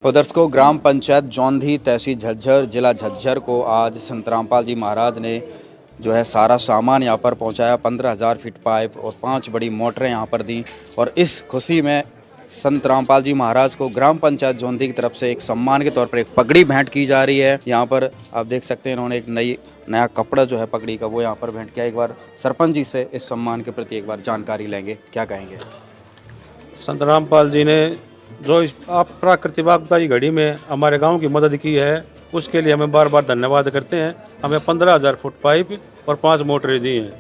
तो दर्शकों, ग्राम पंचायत जौंधी तहसील झज्जर जिला झज्जर को आज संत रामपाल जी महाराज ने जो है सारा सामान यहाँ पर पहुँचाया। 15,000 फीट पाइप और 5 बड़ी मोटरें यहाँ पर दी। और इस खुशी में संत रामपाल जी महाराज को ग्राम पंचायत जौंधी की तरफ से एक सम्मान के तौर पर एक पगड़ी भेंट की जा रही है। यहाँ पर आप देख सकते हैं इन्होंने एक नया कपड़ा जो है पगड़ी का वो यहाँ पर भेंट किया। एक बार सरपंच जी से इस सम्मान के प्रति एक बार जानकारी लेंगे, क्या कहेंगे? संत रामपाल जी ने जो इस प्राकृतिक आपदा की घड़ी में हमारे गांव की मदद की है, उसके लिए हमें बार बार धन्यवाद करते हैं। हमें 15,000 फुट पाइप और 5 मोटरें दी हैं।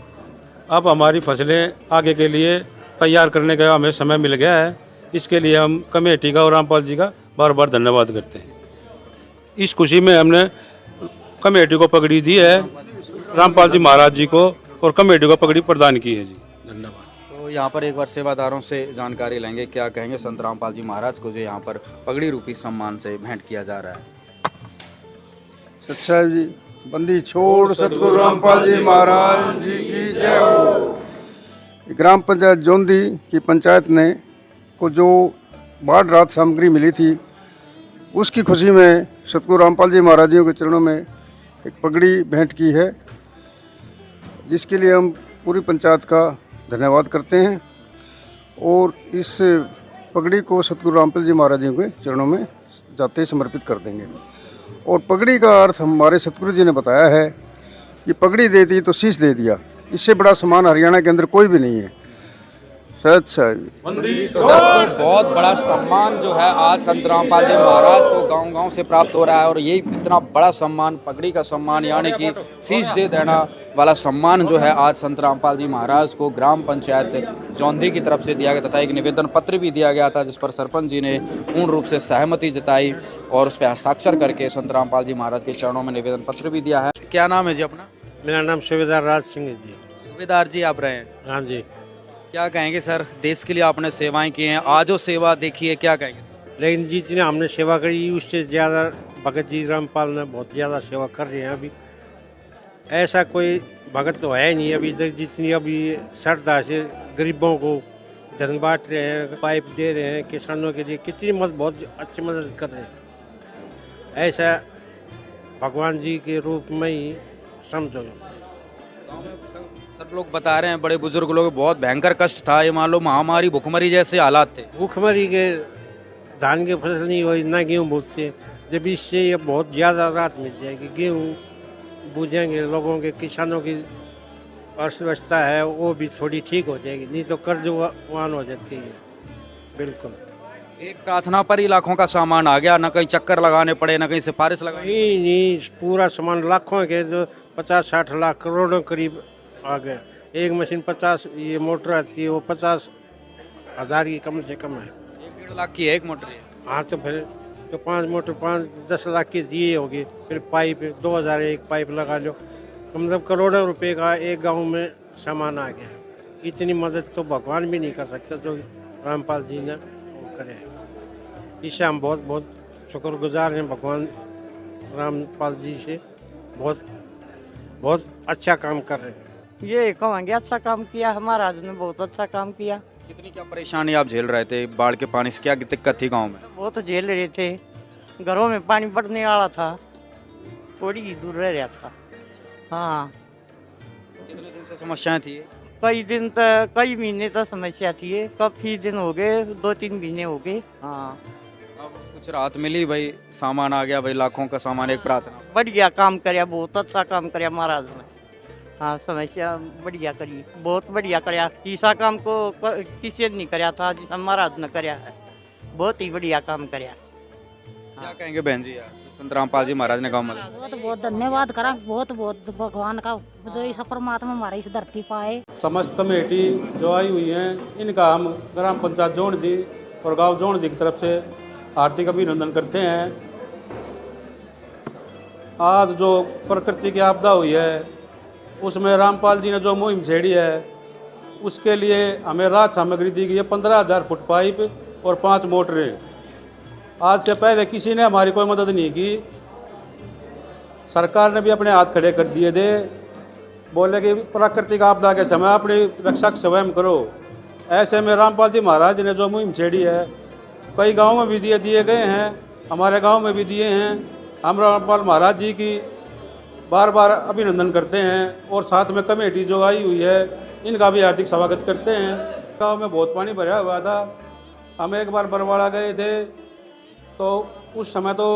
अब हमारी फसलें आगे के लिए तैयार करने का हमें समय मिल गया है। इसके लिए हम कमेटी का और रामपाल जी का बार बार धन्यवाद करते हैं। इस खुशी में हमने कमेटी को पगड़ी दी है, रामपाल जी महाराज जी को, और कमेटी को पगड़ी प्रदान की है जी। धन्यवाद। तो यहाँ पर एक बार सेवादारों से जानकारी लेंगे, क्या कहेंगे संत रामपाल जी महाराज को जो यहाँ पर पगड़ी रूपी सम्मान से भेंट किया जा रहा है? सच्चा जी, बंदी छोड़ सतगुरु रामपाल जी महाराज जी की जय हो। ग्राम पंचायत जौंधी की पंचायत ने को जो बाढ़ राहत सामग्री मिली थी, उसकी खुशी में सतगुरु रामपाल जी महाराज जी के चरणों में एक पगड़ी भेंट की है, जिसके लिए हम पूरी पंचायत का धन्यवाद करते हैं। और इस पगड़ी को सतगुरु रामपाल जी महाराज जी के चरणों में जाते समर्पित कर देंगे। और पगड़ी का अर्थ हमारे सतगुरु जी ने बताया है कि पगड़ी दे दी तो शीश दे दिया। इससे बड़ा सम्मान हरियाणा के अंदर कोई भी नहीं है। अच्छा जी, तो दर्शकों, बहुत बड़ा सम्मान जो है आज संत रामपाल जी महाराज को गांव-गांव से प्राप्त हो रहा है। और ये इतना बड़ा सम्मान, पगड़ी का सम्मान, यानी कि शीश दे देना वाला सम्मान जो है आज संत रामपाल जी महाराज को ग्राम पंचायत जौंधी की तरफ से दिया गया तथा एक निवेदन पत्र भी दिया गया था, जिस पर सरपंच जी ने पूर्ण रूप से सहमति जताई और उस पर हस्ताक्षर करके संत रामपाल जी महाराज के चरणों में निवेदन पत्र भी दिया है। क्या नाम है जी अपना? मेरा नाम सूबेदार राज सिंह है जी। सूबेदार जी आप रहे हैं? हाँ जी। क्या कहेंगे सर, देश के लिए आपने सेवाएं की हैं, आज वो सेवा देखिए, क्या कहेंगे? लेकिन जितनी हमने सेवा करी उससे ज़्यादा भगत जी रामपाल ने बहुत ज़्यादा सेवा कर रहे हैं। अभी ऐसा कोई भगत तो है नहीं अभी तक जितनी अभी श्रद्धा से गरीबों को धन बांट रहे हैं, पाइप दे रहे हैं, किसानों के लिए कितनी मदद, बहुत अच्छी मदद कर रहे हैं। ऐसा भगवान जी के रूप में ही समझो। सब लोग बता रहे हैं, बड़े बुजुर्ग लोग, बहुत भयंकर कष्ट था। ये मान लो महामारी, भुखमरी जैसे हालात थे। भूखमरी के धान की फसल नहीं हुई, ना गेहूँ बूझते। जब इससे ये बहुत ज़्यादा राहत मिल जाएगी, गेहूँ बूझेंगे, लोगों के, किसानों की अर्थव्यवस्था है वो भी थोड़ी ठीक हो जाएगी, नहीं तो कर्जवान हो जाती है। बिल्कुल। एक प्रार्थना पर ही लाखों का सामान आ गया, ना कहीं चक्कर लगाने पड़े, ना कहीं सिफारिश लगानी। नहीं, पूरा सामान लाखों के, जो 50-60 लाख करोड़ों करीब आ गए। एक मशीन 50, ये मोटर आती है वो 50,000 की कम से कम है। 1-1.5 लाख की है एक मोटर। हाँ, तो फिर तो 5 मोटर 5-10 लाख की दिए होगी। फिर पाइप 2,000 एक पाइप लगा लो, मतलब करोड़ों रुपए का एक गांव में सामान आ गया। इतनी मदद तो भगवान भी नहीं कर सकता जो रामपाल जी ने वो करे। इससे हम बहुत बहुत शुक्रगुजार हैं भगवान रामपाल जी से। बहुत बहुत अच्छा काम कर रहे हैं। ये कहेंगे अच्छा काम किया, हमारा ने बहुत अच्छा काम किया। कितनी क्या परेशानी आप झेल रहे थे? बाढ़ के पानी से क्या दिक्कत थी गांव में? बहुत झेल रहे थे, घरों में पानी बढ़ने वाला था, थोड़ी ही दूर रह रहा था। हाँ, कितने दिन से समस्याएं थी? कई दिन तक, कई महीने तक समस्या थी। काफी दिन हो गए, 2-3 महीने हो गए। हाँ, अब कुछ राहत मिली भाई, सामान आ गया भाई, लाखों का सामान। एक प्रार्थना, बढ़िया काम कराया, बहुत अच्छा काम कराया महाराज ने। हाँ, समस्या बढ़िया करी, बहुत बढ़िया कराया। किसा काम को किसी ने नहीं कराया था जिस महाराज ने कराया है। बहुत ही बढ़िया काम कराया। क्या कहेंगे बहन जी? यार संत रामपाल जी महाराज ने गाँव में बहुत बहुत धन्यवाद करा, बहुत बहुत भगवान का, जो इस परमात्मा हमारे इस धरती पाए। समस्त कमेटी जो आई हुई हैं, इनका हम ग्राम पंचायत जौंधी और गांव जौंधी की तरफ से हार्दिक अभिनंदन करते हैं। आज जो प्रकृति की आपदा हुई है, उसमें रामपाल जी ने जो मुहिम छेड़ी है, उसके लिए हमें राहत सामग्री दी गई है। 15,000 फुट पाइप और 5 मोटरें। आज से पहले किसी ने हमारी कोई मदद नहीं की। सरकार ने भी अपने हाथ खड़े कर दिए थे, बोले कि प्राकृतिक आपदा के समय अपनी रक्षा स्वयं करो। ऐसे में रामपाल जी महाराज ने जो मुहिम छेड़ी है, कई गाँव में भी दिए गए हैं हमारे गांव में भी दिए हैं। हम रामपाल महाराज जी की बार बार अभिनंदन करते हैं और साथ में कमेटी जो आई हुई है इनका भी हार्दिक स्वागत करते हैं। गांव में बहुत पानी भरा हुआ था। हम एक बार बरवाड़ा गए थे तो उस समय तो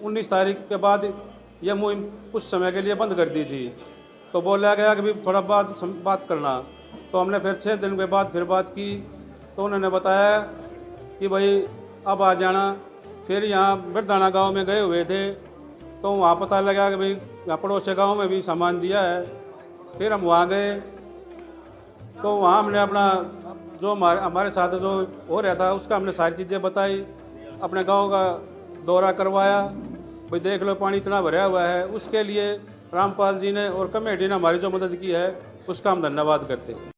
19 तारीख के बाद यह मुहिम कुछ समय के लिए बंद कर दी थी, तो बोला गया कि भी थोड़ा बात करना। तो हमने फिर 6 दिन के बाद फिर बात की तो उन्होंने बताया कि भाई अब आ जाना। फिर यहाँ बिरदाना गांव में गए हुए थे तो वहाँ पता लगा कि भाई पड़ोसी गांव में भी सामान दिया है। फिर हम वहाँ गए तो वहाँ हमने अपना जो हमारे साथ जो हो रहा था उसका हमने सारी चीज़ें बताई, अपने गांव का दौरा करवाया। भाई देख लो पानी इतना भरा हुआ है। उसके लिए रामपाल जी ने और कमेटी ने हमारी जो मदद की है उसका हम धन्यवाद करते हैं।